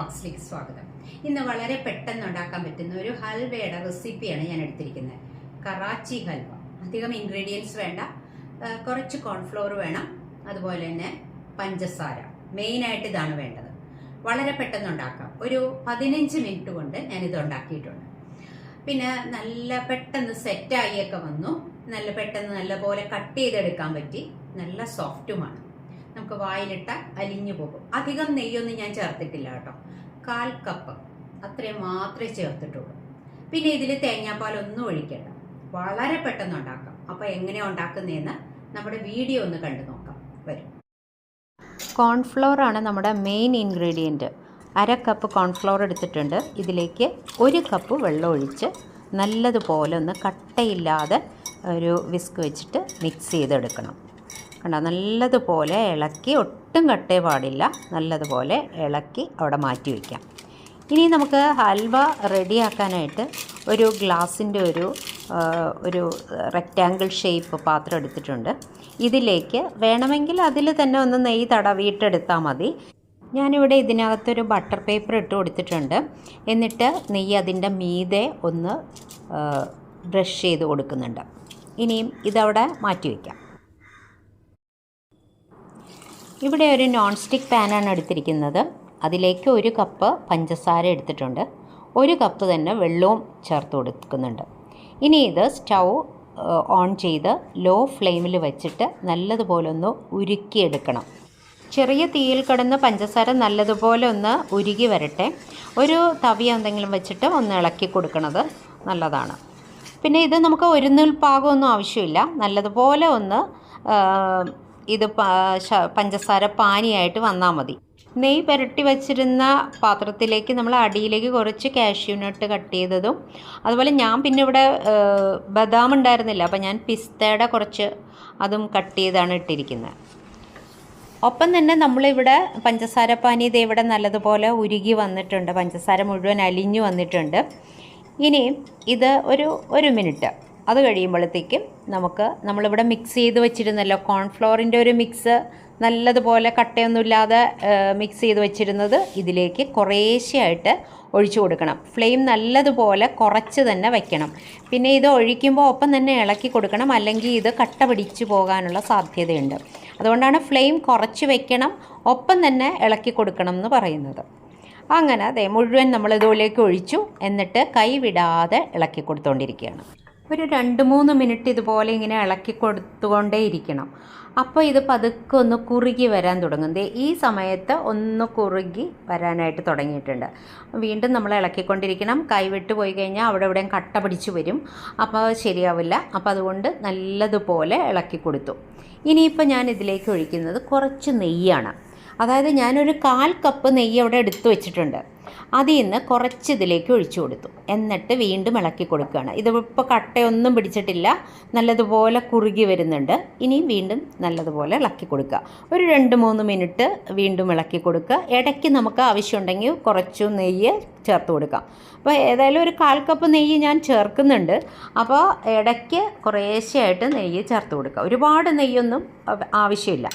വ്ളോഗ്സിലേക്ക് സ്വാഗതം. ഇന്ന് വളരെ പെട്ടെന്ന് ഉണ്ടാക്കാൻ പറ്റുന്ന ഒരു ഹൽവയുടെ റെസിപ്പിയാണ് ഞാൻ എടുത്തിരിക്കുന്നത്. കറാച്ചി ഹൽവ. അധികം ഇൻഗ്രീഡിയൻസ് വേണ്ട, കുറച്ച് കോൺഫ്ലോർ വേണം, അതുപോലെ തന്നെ പഞ്ചസാര. മെയിനായിട്ട് ഇതാണ് വേണ്ടത്. വളരെ പെട്ടെന്ന് ഉണ്ടാക്കാം. ഒരു 15 മിനിറ്റ് കൊണ്ട് ഞാനിത് ഉണ്ടാക്കിയിട്ടുണ്ട്. പിന്നെ നല്ല പെട്ടെന്ന് സെറ്റായിയൊക്കെ വന്നു. നല്ല പെട്ടെന്ന് നല്ലപോലെ കട്ട് ചെയ്തെടുക്കാൻ പറ്റി. നല്ല സോഫ്റ്റുമാണ്. നമുക്ക് വായിലിട്ടാൽ അലിഞ്ഞു പോകും. അധികം നെയ്യൊന്നും ഞാൻ ചേർത്തിട്ടില്ല കേട്ടോ. 1/4 കപ്പ് അത്രയും മാത്രമേ ചേർത്തിട്ടുള്ളൂ. പിന്നെ ഇതിൽ തേങ്ങാപ്പാലൊന്നും ഒഴിക്കണ്ട. വളരെ പെട്ടെന്ന് ഉണ്ടാക്കാം. അപ്പോൾ എങ്ങനെയാണ് ഉണ്ടാക്കുന്നതെന്ന് നമ്മുടെ വീഡിയോ ഒന്ന് കണ്ടു നോക്കാം. വരും. കോൺഫ്ലോർ ആണ് നമ്മുടെ മെയിൻ ഇൻഗ്രീഡിയൻറ്റ്. 1/2 കപ്പ് കോൺഫ്ലോർ എടുത്തിട്ടുണ്ട്. ഇതിലേക്ക് 1 കപ്പ് വെള്ളം ഒഴിച്ച് നല്ലതുപോലെ ഒന്ന് കട്ടയില്ലാതെ ഒരു വിസ്ക് വെച്ചിട്ട് മിക്സ് ചെയ്തെടുക്കണം. കണ്ടോ, നല്ലതുപോലെ ഇളക്കി, ഒട്ടും കട്ടേ പാടില്ല, നല്ലതുപോലെ ഇളക്കി അവിടെ മാറ്റി വയ്ക്കാം. ഇനി നമുക്ക് ഹൽവ റെഡിയാക്കാനായിട്ട് ഒരു ഗ്ലാസിൻ്റെ ഒരു റെക്റ്റാങ്കിൾ ഷേപ്പ് പാത്രം എടുത്തിട്ടുണ്ട്. ഇതിലേക്ക് വേണമെങ്കിൽ അതിൽ തന്നെ ഒന്ന് നെയ്യ് തടവിയിട്ടെടുത്താൽ മതി. ഞാനിവിടെ ഇതിനകത്തൊരു ബട്ടർ പേപ്പർ ഇട്ട് കൊടുത്തിട്ടുണ്ട്. എന്നിട്ട് നെയ്യ് അതിൻ്റെ മീതെ ഒന്ന് ബ്രഷ് ചെയ്ത് കൊടുക്കുന്നുണ്ട്. ഇനിയും ഇതവിടെ മാറ്റി വയ്ക്കാം. ഇവിടെ ഒരു നോൺ സ്റ്റിക്ക് പാനാണ് എടുത്തിരിക്കുന്നത്. അതിലേക്ക് 1 കപ്പ് പഞ്ചസാര എടുത്തിട്ടുണ്ട്. 1 കപ്പ് തന്നെ വെള്ളവും ചേർത്ത് കൊടുക്കുന്നുണ്ട്. ഇനി ഇത് സ്റ്റൗ ഓൺ ചെയ്ത് ലോ ഫ്ലെയിമിൽ വെച്ചിട്ട് നല്ലതുപോലെ ഒന്ന് ഉരുക്കിയെടുക്കണം. ചെറിയ തീയിൽ കിടന്ന് പഞ്ചസാര നല്ലതുപോലെ ഒന്ന് ഉരുകി വരട്ടെ. ഒരു തവി എന്തെങ്കിലും വെച്ചിട്ട് ഒന്ന് ഇളക്കി കൊടുക്കണത് നല്ലതാണ്. പിന്നെ ഇത് നമുക്ക് ഒരു നൂൽ പാകമൊന്നും ആവശ്യമില്ല. നല്ലതുപോലെ ഒന്ന് ഇത് പഞ്ചസാര പാനിയായിട്ട് വന്നാൽ മതി. നെയ്യ് പുരട്ടി വച്ചിരുന്ന പാത്രത്തിലേക്ക് നമ്മൾ അടിയിലേക്ക് കുറച്ച് കാഷ്യൂ നട്ട് കട്ട് ചെയ്തതും, അതുപോലെ ഞാൻ പിന്നെ ഇവിടെ ബദാം ഉണ്ടായിരുന്നില്ല, അപ്പോൾ ഞാൻ പിസ്തയുടെ കുറച്ച് അതും കട്ട് ചെയ്താണ് ഇട്ടിരിക്കുന്നത്. ഒപ്പം തന്നെ നമ്മളിവിടെ പഞ്ചസാര പാനി ഇത് ഇവിടെ നല്ലതുപോലെ ഉരുകി വന്നിട്ടുണ്ട്. പഞ്ചസാര മുഴുവൻ അലിഞ്ഞു വന്നിട്ടുണ്ട്. ഇനി ഇത് ഒരു മിനിറ്റ് അത് കഴിയുമ്പോഴത്തേക്കും നമ്മളിവിടെ മിക്സ് ചെയ്ത് വെച്ചിരുന്നല്ലോ, കോൺഫ്ലോറിൻ്റെ ഒരു മിക്സ് നല്ലതുപോലെ കട്ടയൊന്നുമില്ലാതെ മിക്സ് ചെയ്ത് വെച്ചിരുന്നത് ഇതിലേക്ക് കുറേശ്ശെയായിട്ട് ഒഴിച്ചു കൊടുക്കണം. ഫ്ലെയിം നല്ലതുപോലെ കുറച്ച് തന്നെ വയ്ക്കണം. പിന്നെ ഇത് ഒഴിക്കുമ്പോൾ ഒപ്പം തന്നെ ഇളക്കി കൊടുക്കണം, അല്ലെങ്കിൽ ഇത് കട്ട പിടിച്ചു പോകാനുള്ള സാധ്യതയുണ്ട്. അതുകൊണ്ടാണ് ഫ്ലെയിം കുറച്ച് വയ്ക്കണം, ഒപ്പം തന്നെ ഇളക്കി കൊടുക്കണം എന്ന് പറയുന്നത്. അങ്ങനെ അതെ മുഴുവൻ നമ്മളിതുപോലേക്ക് ഒഴിച്ചു. എന്നിട്ട് കൈ വിടാതെ ഇളക്കി കൊടുത്തുകൊണ്ടിരിക്കുകയാണ്. ഒരു 2-3 മിനിറ്റ് ഇതുപോലെ ഇങ്ങനെ ഇളക്കി കൊടുത്തുകൊണ്ടേ ഇരിക്കണം. അപ്പോൾ ഇത് പതുക്കെ ഒന്ന് കുറുകി വരാൻ തുടങ്ങും. ഈ സമയത്ത് ഒന്ന് കുറുകി വരാനായിട്ട് തുടങ്ങിയിട്ടുണ്ട്. വീണ്ടും നമ്മൾ ഇളക്കിക്കൊണ്ടിരിക്കണം. കൈവിട്ട് പോയി കഴിഞ്ഞാൽ അവിടെ ഇവിടെയും കട്ട പിടിച്ച് വരും. അപ്പോൾ ശരിയാവില്ല. അപ്പോൾ അതുകൊണ്ട് നല്ലതുപോലെ ഇളക്കി കൊടുത്തു. ഇനിയിപ്പോൾ ഞാൻ ഇതിലേക്ക് ഒഴിക്കുന്നത് കുറച്ച് നെയ്യാണ്. അതായത് ഞാനൊരു 1/4 കപ്പ് നെയ്യ് അവിടെ എടുത്തു വെച്ചിട്ടുണ്ട്. അതിൽ നിന്ന് കുറച്ച് ഇതിലേക്ക് ഒഴിച്ചു കൊടുത്തു. എന്നിട്ട് വീണ്ടും ഇളക്കി കൊടുക്കുകയാണ്. ഇതിപ്പോൾ കട്ടയൊന്നും പിടിച്ചിട്ടില്ല, നല്ലതുപോലെ കുറുകി വരുന്നുണ്ട്. ഇനിയും വീണ്ടും നല്ലതുപോലെ ഇളക്കി കൊടുക്കുക. ഒരു 2-3 മിനിറ്റ് വീണ്ടും ഇളക്കി കൊടുക്കുക. ഇടയ്ക്ക് നമുക്ക് ആവശ്യമുണ്ടെങ്കിൽ കുറച്ച് നെയ്യ് ചേർത്ത് കൊടുക്കാം. അപ്പോൾ ഏതായാലും ഒരു 1/4 കപ്പ് നെയ്യ് ഞാൻ ചേർക്കുന്നുണ്ട്. അപ്പോൾ ഇടയ്ക്ക് കുറേശ്ശെയായിട്ട് നെയ്യ് ചേർത്ത് കൊടുക്കുക. ഒരുപാട് നെയ്യൊന്നും ആവശ്യമില്ല.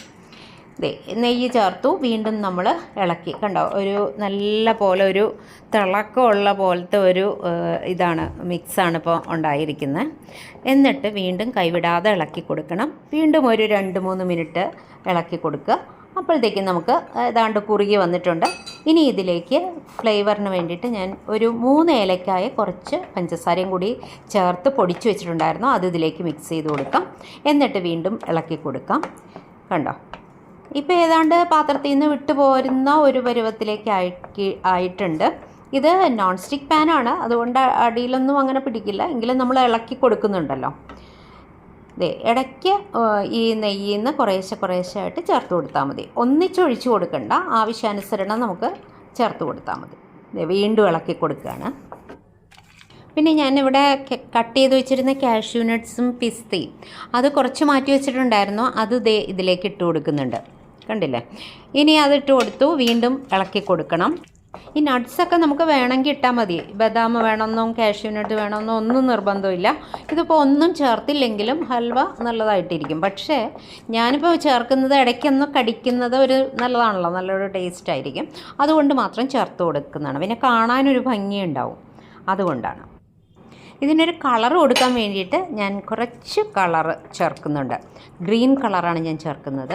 നെയ്യ് ചേർത്തു. വീണ്ടും നമ്മൾ ഇളക്കി. കണ്ടോ, ഒരു നല്ല പോലെ ഒരു തിളക്കമുള്ള പോലത്തെ ഒരു ഇതാണ്, മിക്സാണ് ഇപ്പോൾ ഉണ്ടായിരിക്കുന്നത്. എന്നിട്ട് വീണ്ടും കൈവിടാതെ ഇളക്കി കൊടുക്കണം. വീണ്ടും ഒരു 2-3 മിനിറ്റ് ഇളക്കി കൊടുക്കുക. അപ്പോഴത്തേക്കും നമുക്ക് ഏതാണ്ട് കുറുകി വന്നിട്ടുണ്ട്. ഇനി ഇതിലേക്ക് ഫ്ലേവറിന് വേണ്ടിയിട്ട് ഞാൻ ഒരു 3 ഏലക്കായ കുറച്ച് പഞ്ചസാരയും കൂടി ചേർത്ത് പൊടിച്ചു വെച്ചിട്ടുണ്ടായിരുന്നു. അത് ഇതിലേക്ക് മിക്സ് ചെയ്ത് കൊടുക്കാം. എന്നിട്ട് വീണ്ടും ഇളക്കി കൊടുക്കാം. കണ്ടോ, ഇപ്പോൾ ഏതാണ്ട് പാത്രത്തിൽ നിന്ന് വിട്ടു പോരുന്ന ഒരു പരുവത്തിലേക്ക് ആയിട്ടുണ്ട്. ഇത് നോൺ സ്റ്റിക്ക് പാനാണ്, അതുകൊണ്ട് അടിയിലൊന്നും അങ്ങനെ പിടിക്കില്ല. എങ്കിലും നമ്മൾ ഇളക്കി കൊടുക്കുന്നുണ്ടല്ലോ. ഇടയ്ക്ക് ഈ നെയ്യിൽ നിന്ന് കുറേശ്ശെ ആയിട്ട് ചേർത്ത് കൊടുത്താൽ മതി. ഒന്നിച്ചൊഴിച്ച് കൊടുക്കണ്ട, ആവശ്യാനുസരണം നമുക്ക് ചേർത്ത് കൊടുത്താൽ മതി. വീണ്ടും ഇളക്കി കൊടുക്കുകയാണ്. പിന്നെ ഞാനിവിടെ കട്ട് ചെയ്ത് വെച്ചിരുന്ന കാഷ്യൂ നട്ട്സും പിസ്തയും അത് കുറച്ച് മാറ്റി വെച്ചിട്ടുണ്ടായിരുന്നു. അത് ഇതിലേക്ക് ഇട്ട് കൊടുക്കുന്നുണ്ട്. കണ്ടില്ലേ? ഇനി അതിട്ട് കൊടുത്തു. വീണ്ടും ഇളക്കി കൊടുക്കണം. ഈ നട്ട്സൊക്കെ നമുക്ക് വേണമെങ്കിൽ ഇട്ടാൽ മതി. ബദാം വേണമെന്നോ കാഷ്യൂ നട്ട് വേണമെന്നോ ഒന്നും നിർബന്ധമില്ല. ഇതിപ്പോൾ ഒന്നും ചേർത്തില്ലെങ്കിലും ഹൽവ നല്ലതായിട്ടിരിക്കും. പക്ഷേ ഞാനിപ്പോൾ ചേർക്കുന്നത് ഇടയ്ക്കൊന്ന് കടിക്കുന്നത് ഒരു നല്ലതാണല്ലോ, നല്ലൊരു ടേസ്റ്റ് ആയിരിക്കും. അതുകൊണ്ട് മാത്രം ചേർത്ത് കൊടുക്കുന്നതാണ്. പിന്നെ കാണാനൊരു ഭംഗിയുണ്ടാവും, അതുകൊണ്ടാണ്. ഇതിനൊരു കളർ കൊടുക്കാൻ വേണ്ടിയിട്ട് ഞാൻ കുറച്ച് കളർ ചേർക്കുന്നുണ്ട്. ഗ്രീൻ കളറാണ് ഞാൻ ചേർക്കുന്നത്.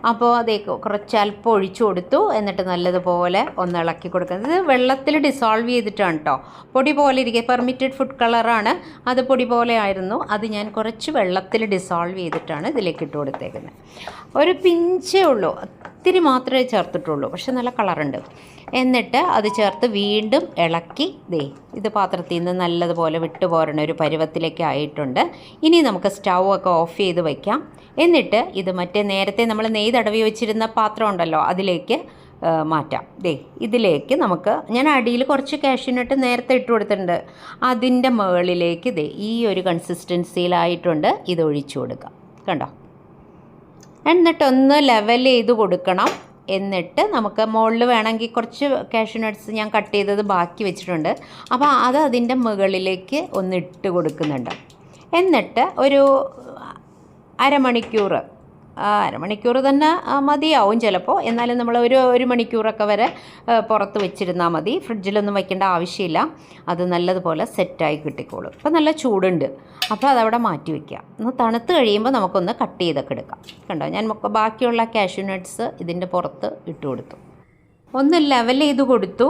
അപ്പോൾ അതേക്ക് കുറച്ച് അല്പം ഒഴിച്ചു കൊടുത്തു. എന്നിട്ട് നല്ലതുപോലെ ഒന്ന് ഇളക്കി കൊടുക്കുന്നത്. ഇത് വെള്ളത്തിൽ ഡിസോൾവ് ചെയ്തിട്ടാണ് കേട്ടോ. പൊടി പോലെ ഇരിക്കുക. പെർമിറ്റഡ് ഫുഡ് കളറാണ്, അത് പൊടി പോലെ ആയിരുന്നു. അത് ഞാൻ കുറച്ച് വെള്ളത്തിൽ ഡിസോൾവ് ചെയ്തിട്ടാണ് ഇതിലേക്ക് ഇട്ട് കൊടുത്തേക്കുന്നത്. ഒരു പിഞ്ചേ ഉള്ളൂ, ഒത്തിരി മാത്രമേ ചേർത്തിട്ടുള്ളൂ, പക്ഷെ നല്ല കളറുണ്ട്. എന്നിട്ട് അത് ചേർത്ത് വീണ്ടും ഇളക്കി ഇത് പാത്രത്തിൽ നിന്ന് നല്ലതുപോലെ വിട്ടുപോരണ ഒരു പരുവത്തിലേക്ക് ആയിട്ടുണ്ട്. ഇനി നമുക്ക് സ്റ്റൗ ഒക്കെ ഓഫ് ചെയ്ത് വയ്ക്കാം. എന്നിട്ട് ഇത് മറ്റേ നേരത്തെ നമ്മൾ നെയ്യ് തടവി വെച്ചിരുന്ന പാത്രം ഉണ്ടല്ലോ, അതിലേക്ക് മാറ്റാം. ഇതിലേക്ക് നമുക്ക്, ഞാൻ അടിയിൽ കുറച്ച് കാഷ്യൂ നട്ട് നേരത്തെ ഇട്ട് കൊടുത്തിട്ടുണ്ട്, അതിൻ്റെ മുകളിലേക്ക് ഈ ഒരു കൺസിസ്റ്റൻസിയിലായിട്ടുണ്ട്. ഇത് ഒഴിച്ചു കൊടുക്കാം. കണ്ടോ? എന്നിട്ടൊന്ന് ലെവൽ ചെയ്ത് കൊടുക്കണം. എന്നിട്ട് നമുക്ക് മുകളിൽ വേണമെങ്കിൽ കുറച്ച് കാഷ്യൂ നട്ട്സ് ഞാൻ കട്ട് ചെയ്തത് ബാക്കി വെച്ചിട്ടുണ്ട്, അപ്പോൾ അത് അതിൻ്റെ മുകളിലേക്ക് ഒന്ന് ഇട്ട് കൊടുക്കുന്നുണ്ട്. എന്നിട്ട് ഒരു അരമണിക്കൂർ തന്നെ മതിയാവും ചിലപ്പോൾ. എന്നാലും നമ്മൾ ഒരു മണിക്കൂറൊക്കെ വരെ പുറത്ത് വെച്ചിരുന്നാൽ മതി. ഫ്രിഡ്ജിലൊന്നും വയ്ക്കേണ്ട ആവശ്യമില്ല. അത് നല്ലതുപോലെ സെറ്റായി കിട്ടിക്കോളും. ഇപ്പോൾ നല്ല ചൂടുണ്ട്, അപ്പോൾ അതവിടെ മാറ്റി വയ്ക്കുക. ഒന്ന് തണുത്ത് കഴിയുമ്പോൾ നമുക്കൊന്ന് കട്ട് ചെയ്തൊക്കെ എടുക്കാം. കണ്ടോ, ഞാൻ ബാക്കിയുള്ള കാഷ്യൂ നട്ട്സ് ഇതിൻ്റെ പുറത്ത് ഇട്ട് കൊടുത്തു. ഒന്ന് ലെവൽ ചെയ്ത് കൊടുത്തു.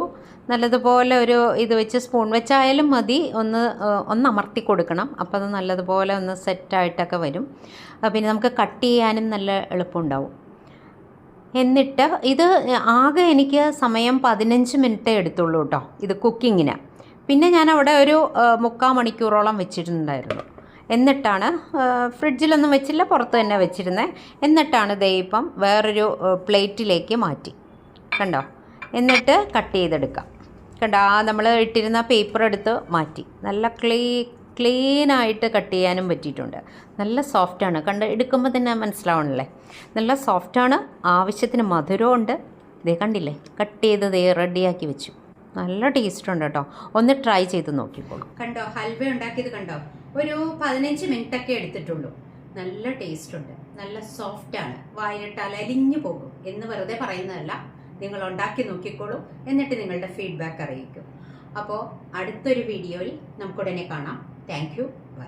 നല്ലതുപോലെ ഒരു ഇത് വെച്ച് സ്പൂൺ വെച്ചായാലും മതി, ഒന്ന് അമർത്തി കൊടുക്കണം. അപ്പോൾ അത് നല്ലതുപോലെ ഒന്ന് സെറ്റായിട്ടൊക്കെ വരും. പിന്നെ നമുക്ക് കട്ട് ചെയ്യാനും നല്ല എളുപ്പമുണ്ടാവും. എന്നിട്ട് ഇത് ആകെ എനിക്ക് സമയം 15 മിനിറ്റേ എടുത്തുള്ളൂ കേട്ടോ ഇത് കുക്കിങ്ങിന്. പിന്നെ ഞാൻ അവിടെ ഒരു 3/4 മണിക്കൂറോളം വെച്ചിട്ടുണ്ടായിരുന്നു. എന്നിട്ടാണ്, ഫ്രിഡ്ജിലൊന്നും വെച്ചില്ല, പുറത്ത് തന്നെ വെച്ചിരുന്നത്. എന്നിട്ടാണ് ഇപ്പം വേറൊരു പ്ലേറ്റിലേക്ക് മാറ്റി. കണ്ടോ? എന്നിട്ട് കട്ട് ചെയ്തെടുക്കാം. കണ്ടോ, നമ്മൾ ഇട്ടിരുന്ന പേപ്പർ എടുത്ത് മാറ്റി. നല്ല ക്ലീനായിട്ട് കട്ട് ചെയ്യാനും പറ്റിയിട്ടുണ്ട്. നല്ല സോഫ്റ്റാണ്. എടുക്കുമ്പോൾ തന്നെ മനസ്സിലാവണല്ലേ, നല്ല സോഫ്റ്റാണ്. ആവശ്യത്തിന് മധുരമുണ്ട്. കണ്ടില്ലേ, കട്ട് ചെയ്ത് റെഡിയാക്കി വെച്ചു. നല്ല ടേസ്റ്റ് ഉണ്ട് കേട്ടോ. ഒന്ന് ട്രൈ ചെയ്ത് നോക്കിക്കോളൂ. കണ്ടോ, ഹൽവ ഉണ്ടാക്കിയത് കണ്ടോ? ഒരു 15 മിനിറ്റൊക്കെ എടുത്തിട്ടുള്ളൂ. നല്ല ടേസ്റ്റ് ഉണ്ട്, നല്ല സോഫ്റ്റാണ്. വായിലിട്ടാൽ അലിഞ്ഞു പോകും എന്ന് വെറുതെ പറയുന്നതല്ല. നിങ്ങൾ ഉണ്ടാക്കി നോക്കിക്കോളൂ. എന്നിട്ട് നിങ്ങളുടെ ഫീഡ്ബാക്ക് അറിയിക്കും. അപ്പോൾ അടുത്തൊരു വീഡിയോയിൽ നമുക്കുടനെ കാണാം. Thank you. ബൈ.